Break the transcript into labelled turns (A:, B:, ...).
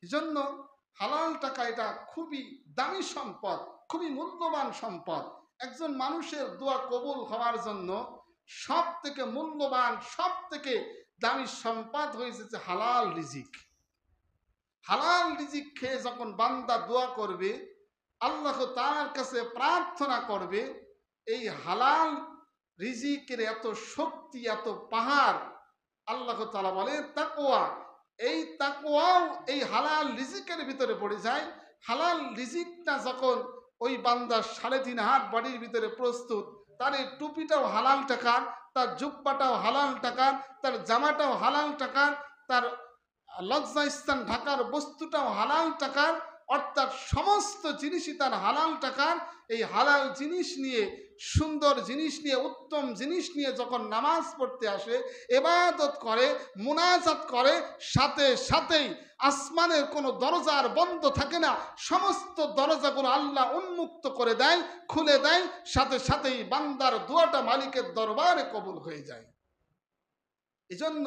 A: এজন্য হালাল টাকা এটা খুবই দামি সম্পদ, খুবই মূল্যবান সম্পদ। একজন মানুষের দোয়া কবুল হওয়ার জন্য সব থেকে মূল্যবান, সব থেকে দামি সম্পদ হয়েছে হালাল রিজিক। হালাল রিজিক খেয়ে যখন বান্দা দোয়া করবে, আল্লাহ তার কাছে প্রার্থনা করবে, এই হালাল রিজিকের এত শক্তি, এত পাহাড়। আল্লাহ তাআলা বলে তাকওয়া, এই তাকওয়াও এই হালাল রিজিকের ভিতরে পড়ে যায়। হালাল রিজিকটা যখন ওই বান্দার 3.5 হাত বডির ভিতরে প্রস্তুত, তার এই টুপিটাও হালাল টাকার, তার জুব্বাটাও হালাল টাকার, তার জামাটাও হালাল টাকার, তার লজ্জাস্থান ঢাকার বস্তুটাও হালাল টাকার, অর্থাৎ সমস্ত জিনিসই তার হালাল টাকার। এই হালাল জিনিস নিয়ে, সুন্দর জিনিস নিয়ে, উত্তম জিনিস নিয়ে যখন নামাজ পড়তে আসে, ইবাদত করে, মুনাজাত করে, সাথে সাথেই আসমানের কোনো দরজা আর বন্ধ থাকে না, সমস্ত দরজাগুলো আল্লাহ উন্মুক্ত করে দেয়, খুলে দেয়, সাথে সাথেই বান্দার দোয়াটা মালিকের দরবারে কবুল হয়ে যায়। এজন্য